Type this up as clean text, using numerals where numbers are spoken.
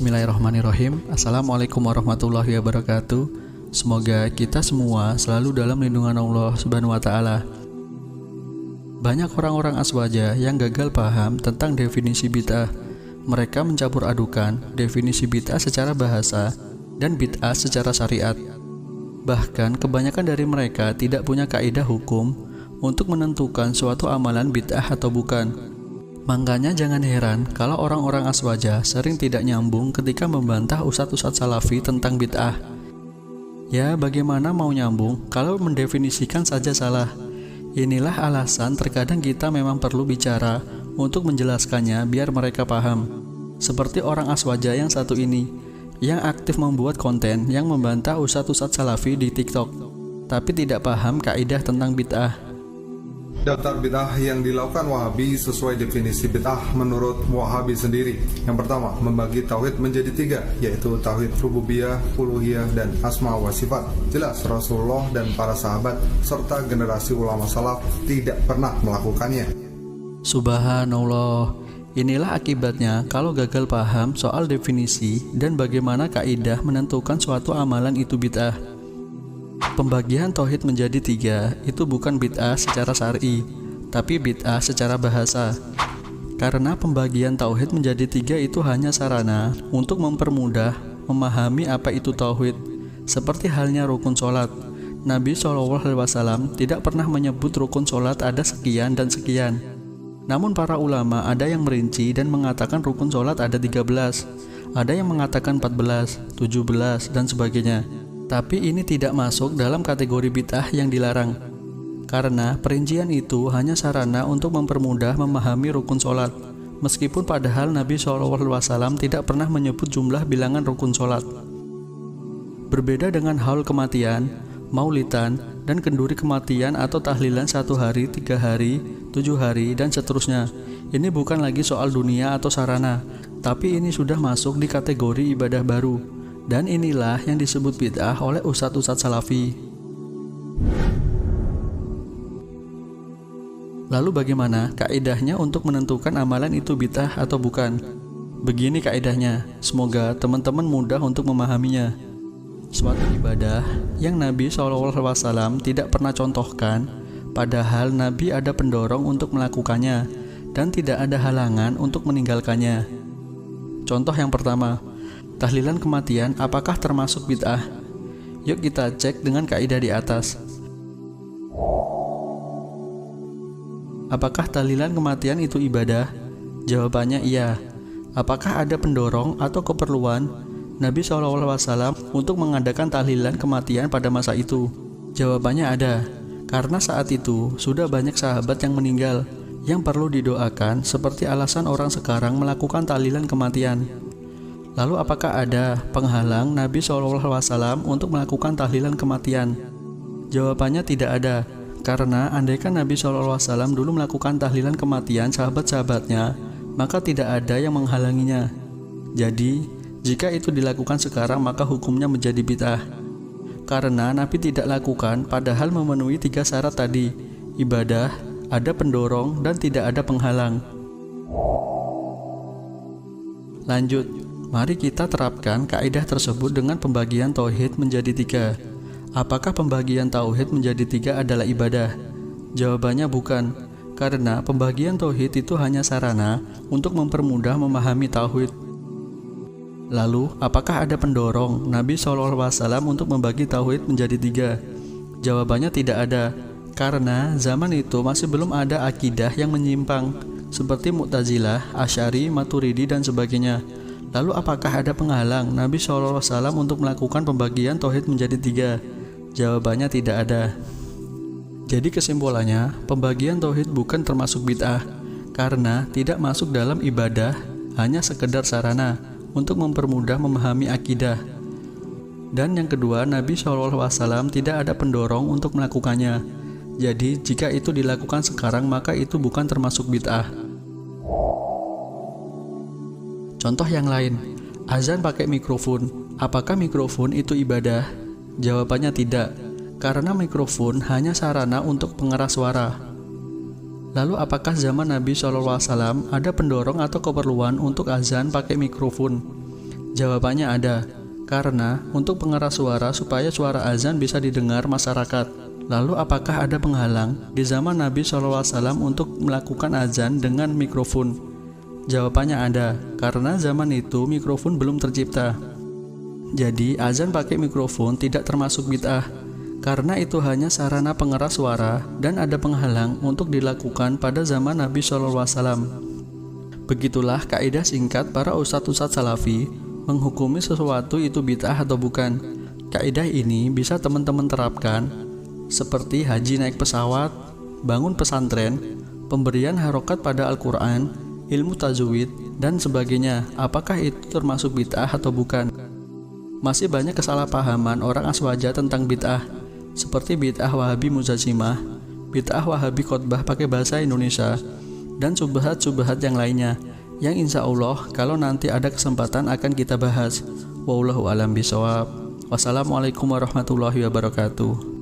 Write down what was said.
Bismillahirrahmanirrahim. Assalamualaikum warahmatullahi wabarakatuh. Semoga kita semua selalu dalam lindungan Allah Subhanahu wa Ta'ala. Banyak orang-orang aswaja yang gagal paham tentang definisi bid'ah. Mereka mencampur adukan definisi bid'ah secara bahasa dan bid'ah secara syariat. Bahkan kebanyakan dari mereka tidak punya kaidah hukum untuk menentukan suatu amalan bid'ah atau bukan. Makanya jangan heran kalau orang-orang aswaja sering tidak nyambung ketika membantah ustadz-ustadz salafi tentang bid'ah. Ya, bagaimana mau nyambung kalau mendefinisikan saja salah? Inilah alasan terkadang kita memang perlu bicara untuk menjelaskannya biar mereka paham. Seperti orang aswaja yang satu ini, yang aktif membuat konten yang membantah ustadz-ustadz salafi di TikTok, tapi tidak paham kaidah tentang bid'ah. Daftar bid'ah yang dilakukan Wahabi sesuai definisi bid'ah menurut Wahabi sendiri. Yang pertama, membagi tauhid menjadi 3, yaitu tauhid rububiyah, uluhiyah, dan asma wa sifat. Jelas Rasulullah dan para sahabat serta generasi ulama salaf tidak pernah melakukannya. Subhanallah, inilah akibatnya kalau gagal paham soal definisi dan bagaimana kaidah menentukan suatu amalan itu bid'ah. Pembagian tauhid menjadi 3 itu bukan bid'ah secara syar'i, tapi bid'ah secara bahasa. Karena pembagian tauhid menjadi 3 itu hanya sarana untuk mempermudah memahami apa itu tauhid. Seperti halnya rukun sholat, Nabi SAW tidak pernah menyebut rukun sholat ada sekian dan sekian. Namun para ulama ada yang merinci dan mengatakan rukun sholat ada 13, ada yang mengatakan 14, 17, dan sebagainya. Tapi ini tidak masuk dalam kategori bid'ah yang dilarang, karena perincian itu hanya sarana untuk mempermudah memahami rukun sholat, meskipun padahal Nabi SAW tidak pernah menyebut jumlah bilangan rukun sholat. Berbeda dengan haul kematian, maulidan, dan kenduri kematian atau tahlilan 1 hari, 3 hari, 7 hari, dan seterusnya. Ini bukan lagi soal dunia atau sarana, tapi ini sudah masuk di kategori ibadah baru. Dan inilah yang disebut bid'ah oleh ustadz-ustadz salafi. Lalu bagaimana kaidahnya untuk menentukan amalan itu bid'ah atau bukan? Begini kaidahnya, semoga teman-teman mudah untuk memahaminya. Suatu ibadah yang Nabi SAW tidak pernah contohkan, padahal Nabi ada pendorong untuk melakukannya dan tidak ada halangan untuk meninggalkannya. Contoh yang pertama, tahlilan kematian apakah termasuk bid'ah? Yuk kita cek dengan kaidah di atas. Apakah tahlilan kematian itu ibadah? Jawabannya iya. Apakah ada pendorong atau keperluan Nabi SAW untuk mengadakan tahlilan kematian pada masa itu? Jawabannya ada. Karena saat itu sudah banyak sahabat yang meninggal yang perlu didoakan, seperti alasan orang sekarang melakukan tahlilan kematian. Lalu apakah ada penghalang Nabi SAW untuk melakukan tahlilan kematian? Jawabannya tidak ada, karena andaikan Nabi SAW dulu melakukan tahlilan kematian sahabat-sahabatnya, maka tidak ada yang menghalanginya. Jadi, jika itu dilakukan sekarang maka hukumnya menjadi bid'ah. Karena Nabi tidak lakukan padahal memenuhi 3 syarat tadi, ibadah, ada pendorong, dan tidak ada penghalang. Lanjut. Mari kita terapkan kaidah tersebut dengan pembagian tauhid menjadi 3. Apakah pembagian tauhid menjadi 3 adalah ibadah? Jawabannya bukan, karena pembagian tauhid itu hanya sarana untuk mempermudah memahami tauhid. Lalu, apakah ada pendorong Nabi SAW untuk membagi tauhid menjadi 3? Jawabannya tidak ada, karena zaman itu masih belum ada akidah yang menyimpang, seperti Mu'tazilah, Asy'ari, Maturidi, dan sebagainya. Lalu apakah ada penghalang Nabi SAW untuk melakukan pembagian tauhid menjadi 3? Jawabannya tidak ada. Jadi kesimpulannya, pembagian tauhid bukan termasuk bid'ah, karena tidak masuk dalam ibadah, hanya sekedar sarana untuk mempermudah memahami akidah. Dan yang kedua, Nabi SAW tidak ada pendorong untuk melakukannya. Jadi jika itu dilakukan sekarang maka itu bukan termasuk bid'ah. Contoh yang lain, azan pakai mikrofon. Apakah mikrofon itu ibadah? Jawabannya tidak, karena mikrofon hanya sarana untuk pengeras suara. Lalu apakah zaman Nabi SAW ada pendorong atau keperluan untuk azan pakai mikrofon? Jawabannya ada, karena untuk pengeras suara supaya suara azan bisa didengar masyarakat. Lalu apakah ada penghalang di zaman Nabi SAW untuk melakukan azan dengan mikrofon? Jawabannya ada, karena zaman itu mikrofon belum tercipta. Jadi azan pakai mikrofon tidak termasuk bid'ah, karena itu hanya sarana pengeras suara dan ada penghalang untuk dilakukan pada zaman Nabi SAW. Begitulah kaidah singkat para ustadz-ustadz salafi menghukumi sesuatu itu bid'ah atau bukan. Kaidah ini bisa teman-teman terapkan seperti haji naik pesawat, bangun pesantren, pemberian harokat pada Al-Quran, ilmu tajwid, dan sebagainya. Apakah itu termasuk bid'ah atau bukan? Masih banyak kesalahpahaman orang aswaja tentang bid'ah, seperti bid'ah Wahabi Muzazimah, bid'ah Wahabi khotbah pakai bahasa Indonesia, dan subhat-subhat yang lainnya, yang insya Allah kalau nanti ada kesempatan akan kita bahas. Wallahu a'lam bishawab. Wassalamualaikum warahmatullahi wabarakatuh.